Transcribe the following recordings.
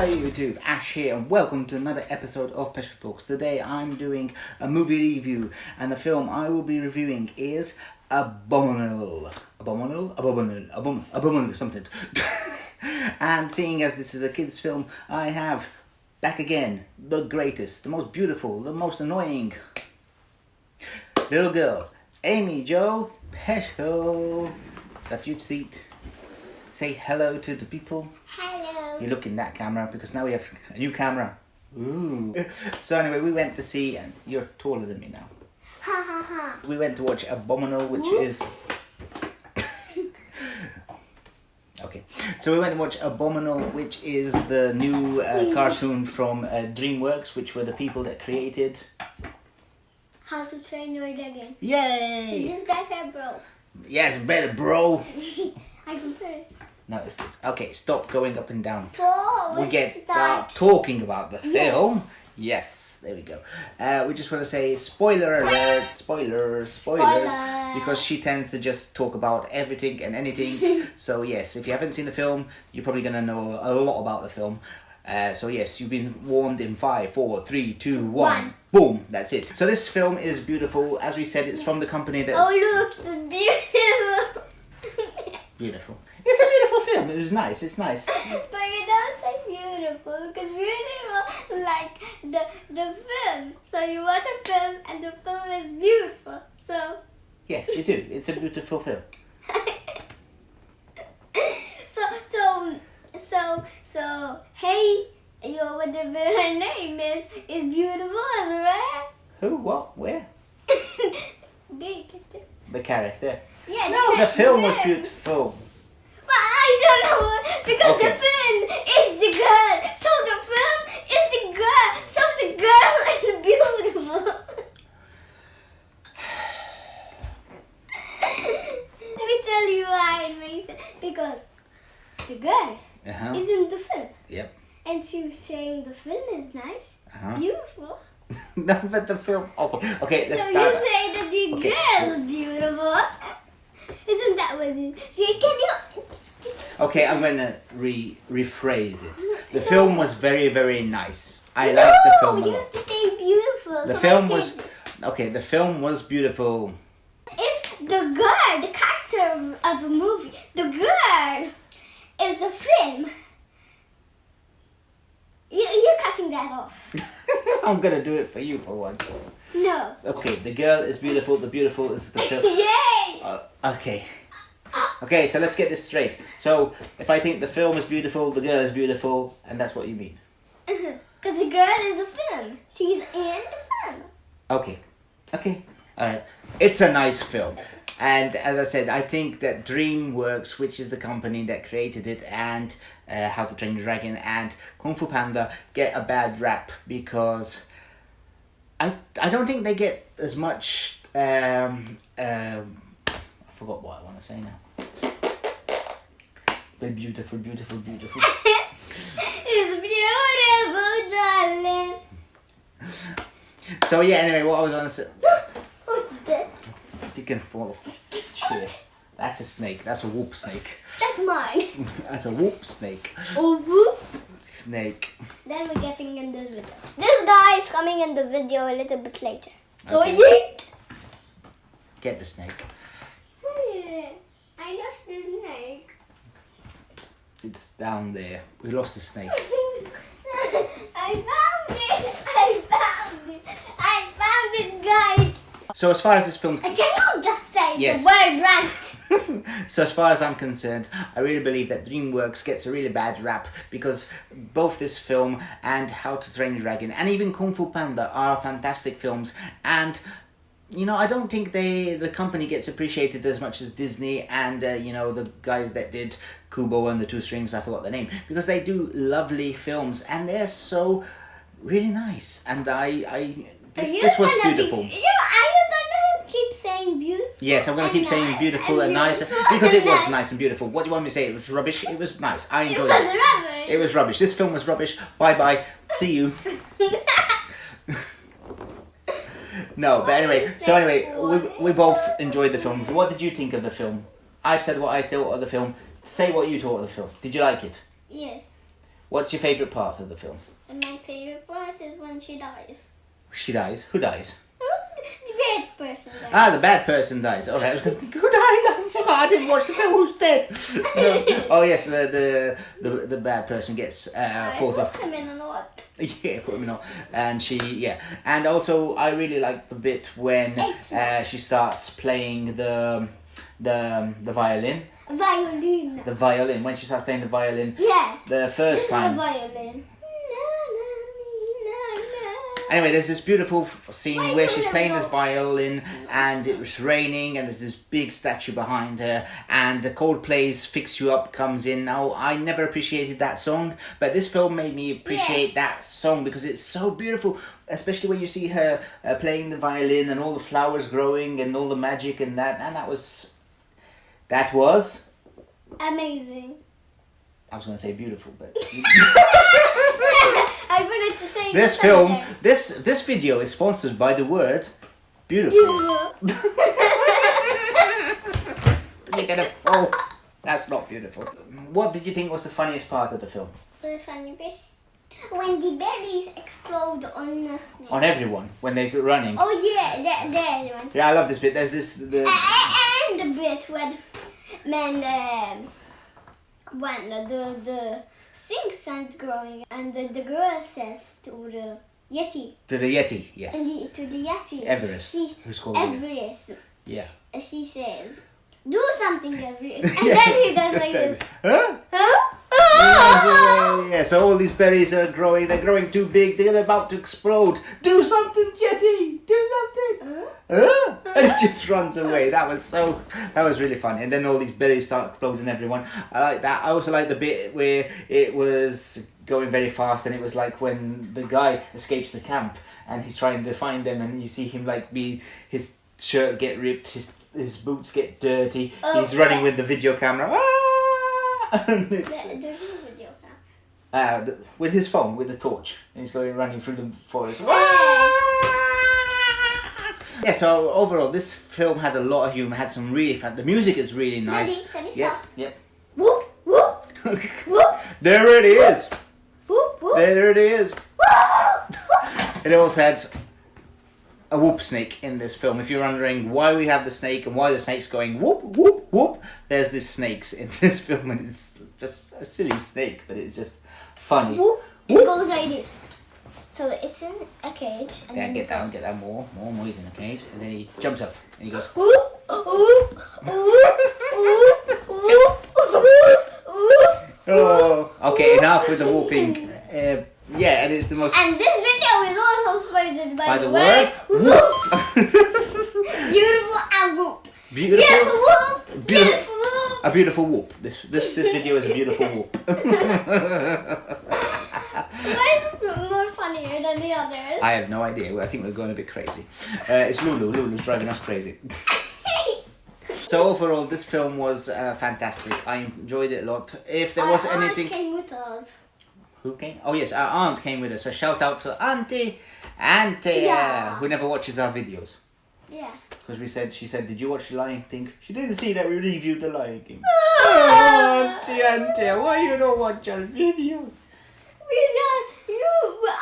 Hello YouTube, Ash here and welcome to another episode of Special Talks. Today I'm doing a movie review and the film I will be reviewing is Abominable. Abominable something. And seeing as this is a kids film, I have back again the greatest, the most beautiful, the most annoying little girl, Amy Jo Peschel. Got your seat. Say hello to the people. Hello. You look in that camera because now we have a new camera. Ooh. So anyway, we went to see, and you're taller than me now. Ha ha ha. We went to watch Abominable, which is... Okay. So we went to watch Abominable, which is the new cartoon from DreamWorks, which were the people that created... How to Train Your Dragon. Yay! Is this better, bro? Yes, better, bro. I can put it. No, it's good. Okay, stop going up and down. Before We get start talking about the film. Yes, there we go. We just want to say spoiler alert, spoilers, because she tends to just talk about everything and anything. So yes, if you haven't seen the film, you're probably gonna know a lot about the film. So yes, you've been warned in 5, 4, 3, 2, 1. Boom, that's it. So this film is beautiful. As we said, it's from the company that's... Oh look, it's beautiful. Beautiful. It's a beautiful film. It was nice. It's nice. But you don't say beautiful because beautiful like the film. So you watch a film and the film is beautiful. So Yes, you do. It's a beautiful film. so hey, whatever her name is beautiful as well. Who? What? Where? The character. Yeah. No, the film was beautiful. But I don't know because Okay. the film is the girl. So the film is the girl. So the girl is beautiful. Let me tell you why it makes sense. Because the girl is in the film. Yep. And she was saying the film is nice, Uh-huh. beautiful. No, but the film... Okay, okay, let's So start. you say that the Okay. girl is beautiful. Isn't that what it is? Can you... Okay, I'm going to rephrase it. The film was very, very nice. I liked the film a you lot. have to say beautiful. The So film I was... said- Okay, the film was beautiful. If the girl, the character of the movie, the girl is the film, you're cutting that off. I'm going to do it for you for once. No. Okay, the girl is beautiful. The beautiful is the film. Yay! Okay. Okay, so let's get this straight. So, if I think the film is beautiful, the girl is beautiful, and that's what you mean. Because the girl is a film. She's in the film. Okay. Okay. Alright. It's a nice film. And as I said, I think that DreamWorks, which is the company that created it, and How to Train Your Dragon and Kung Fu Panda get a bad rap because I don't think they get as much... I forgot what I want to say now. They're beautiful, beautiful, beautiful. It's beautiful, darling. So yeah, anyway, what I was going to say... What's that? You can fall off the chair. That's a snake. That's a whoop snake. That's mine. That's a whoop snake. Oh, whoop. Snake. Then we're getting in this video. This guy is coming in the video a little bit later. So Okay. yeet! Get the snake. I lost the snake. It's down there. We lost the snake. I found it! I found it, guys! So as far as this film... Can you just say Yes. the word right? So as far as I'm concerned, I really believe that DreamWorks gets a really bad rap because both this film and How to Train Your Dragon and even Kung Fu Panda are fantastic films, and you know, I don't think the company gets appreciated as much as Disney and you know, the guys that did Kubo and the Two Strings, I forgot the name, because they do lovely films and they're so really nice, and this was beautiful. Are you gonna keep saying beautiful? Yes, I'm going to keep saying beautiful and nice because it was nice and beautiful. What do you want me to say? It was rubbish? It was nice. I enjoyed it. It was rubbish. It was rubbish. This film was rubbish. Bye-bye. See you. No, but anyway. So anyway, we both enjoyed the film. What did you think of the film? I've said what I thought of the film. Say what you thought of the film. Did you like it? Yes. What's your favourite part of the film? And my favorite part is when she dies. She dies. Who dies? The bad person dies. Ah, the bad person dies. All right, I was going to think, who died? I forgot. I didn't watch the film. Who's dead? No. Oh yes, the bad person gets falls I off. put him in a lot. Yeah, put him in. And and also I really like the bit when she starts playing the violin. Violin. The violin. When she starts playing the violin. Yeah. The first This time. is a violin. Anyway, there's this beautiful scene where she's playing this violin and it was raining and there's this big statue behind her and the Coldplay's Fix You Up comes in. Now, I never appreciated that song, but this film made me appreciate that song because it's so beautiful, especially when you see her playing the violin and all the flowers growing and all the magic and that was amazing. I was going to say beautiful, but I wanted to say this film, this video is sponsored by the word beautiful. You're gonna, oh, that's not beautiful. What did you think was the funniest part of the film? The funny bit when the berries explode on everyone when they're running. Oh yeah, that one. Yeah, I love this bit. There's this And the bit when the thing starts growing and the girl says to the Yeti. To the Yeti, yes. To the Yeti. Everest. Who's called Everest. Yeah. She says, "Do something, Everest," and then he does like this. Huh? Yeah, so all these berries are growing. They're growing too big. They're about to explode. Do something, Yeti. Do something. And it just runs away. That was really fun. And then all these berries start exploding everyone. I like that. I also like the bit where it was going very fast and it was like when the guy escapes the camp and he's trying to find them and you see him like his shirt get ripped, his boots get dirty. He's running with the video camera. And There's a video camera. with his phone, with the torch. And he's running through the forest. Yeah, so overall, this film had a lot of humor, had some really fun. The music is really nice. Daddy, Yes, stop. yep. Whoop, whoop, whoop, There it is. whoop, whoop. There it is. It also had a whoop snake in this film. If you're wondering why we have the snake and why the snake's going whoop, whoop, whoop, there's these snakes in this film and it's just a silly snake, but it's just funny. Whoop. It goes like this. So it's in a cage and then Get down, more. He's in a cage and then he jumps up and he goes whoop, whoop, whoop, whoop, whoop, whoop. oh, okay, enough with the whooping. Yeah, and it's the most... And this video is also sponsored by the word whoop. Beautiful and whoop. Beautiful whoop. Beautiful whoop. A beautiful whoop. This video is a beautiful whoop. Why is this more funnier than the others? I have no idea. I think we're going a bit crazy. It's Lulu. Lulu's driving us crazy. So overall, this film was fantastic. I enjoyed it a lot. If there was anything... Aunt came with us. Who came? Oh yes, our aunt came with us. So shout out to Auntie, who never watches our videos. Yeah. Because she said, did you watch The Lion King? She didn't see that we reviewed The Lion King. Auntie, why you don't watch our videos? We love you, but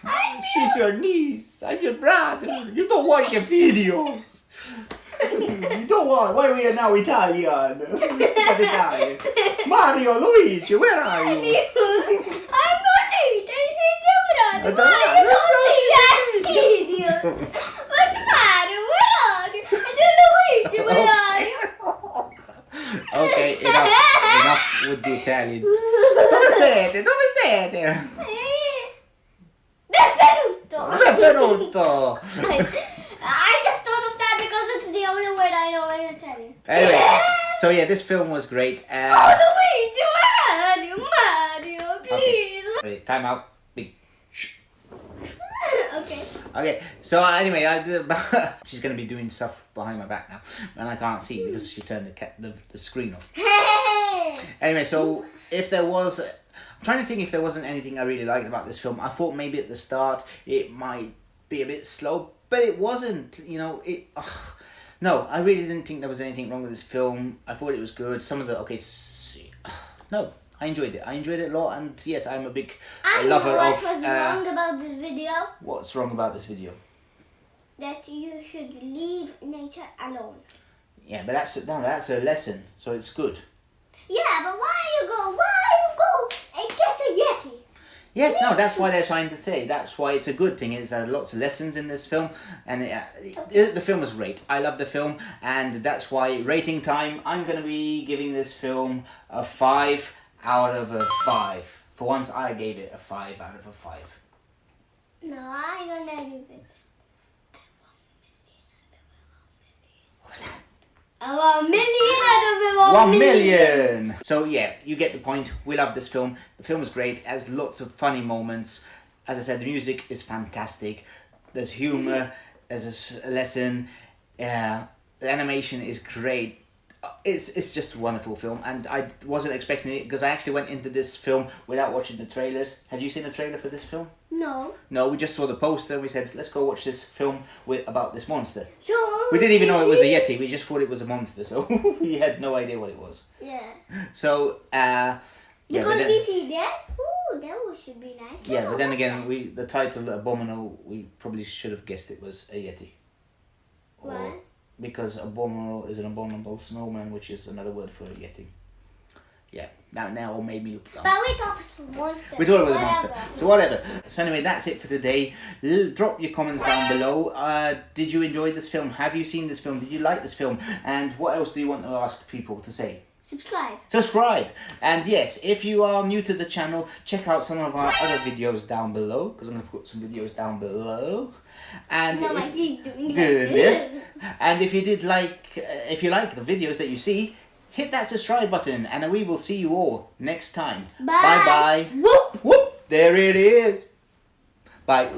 I'm She's your niece. I'm your brother. You don't watch the videos. You don't want. Why are we now Italian? Italian. Mario, Luigi, where are you? I'm gonna eat and eat your brother. Why you don't see that video? But Mario, where are you? And then Luigi, where are you? Okay, enough with the Italians. Dove siete? Benvenuto. I just thought of that because it's the only word I know in Italian. Anyway, so yeah, this film was great. Luigi, where are you? Mario, please. Okay, time out. Big. Shh. Okay. Okay, so anyway, she's going to be doing stuff behind my back now, and I can't see because she turned the screen off. Anyway, so if there was... I'm trying to think if there wasn't anything I really liked about this film. I thought maybe at the start it might be a bit slow, but it wasn't. No, I really didn't think there was anything wrong with this film. I thought it was good. Some of the... Okay, no. I enjoyed it. I enjoyed it a lot, and yes, I'm a big I lover know what of. was wrong about this video. What's wrong about this video? That you should leave nature alone. Yeah, but that's a lesson, so it's good. Yeah, but why you go and get a Yeti? Yes, no, that's why they're trying to say. That's why it's a good thing. It's lots of lessons in this film, and the film is great. I love the film, and that's why rating time. I'm going to be giving this film a 5 out of a 5. For once, I gave it a 5 out of a 5. No, I'm gonna give it What was that? a million out of 1 million! So yeah, you get the point. We love this film. The film is great. It has lots of funny moments. As I said, the music is fantastic. There's humor. There's a lesson. The animation is great. It's just a wonderful film, and I wasn't expecting it because I actually went into this film without watching the trailers. Had you seen a trailer for this film? No. No, we just saw the poster and we said, let's go watch this film about this monster. So We didn't even know it was a Yeti, we just thought it was a monster, so we had no idea what it was. Yeah. So, yeah, Because but then, we see that. Ooh, that should be nice. yeah, but then again, the title Abominable, we probably should have guessed it was a Yeti. Why? Because abominable is an abominable snowman, which is another word for a Yeti. Yeah, now made me look dumb. But we thought it was a monster. We thought it was a monster. Whatever. So whatever. So anyway, that's it for today. Drop your comments down below. Did you enjoy this film? Have you seen this film? Did you like this film? And what else do you want to ask people to say? Subscribe. And yes, if you are new to the channel, check out some of our other videos down below, because I'm going to put some videos down below. And No, I if, keep doing this. And if you like the videos that you see, hit that subscribe button, and we will see you all next time. Bye. Bye. Whoop. Whoop. There it is. Bye.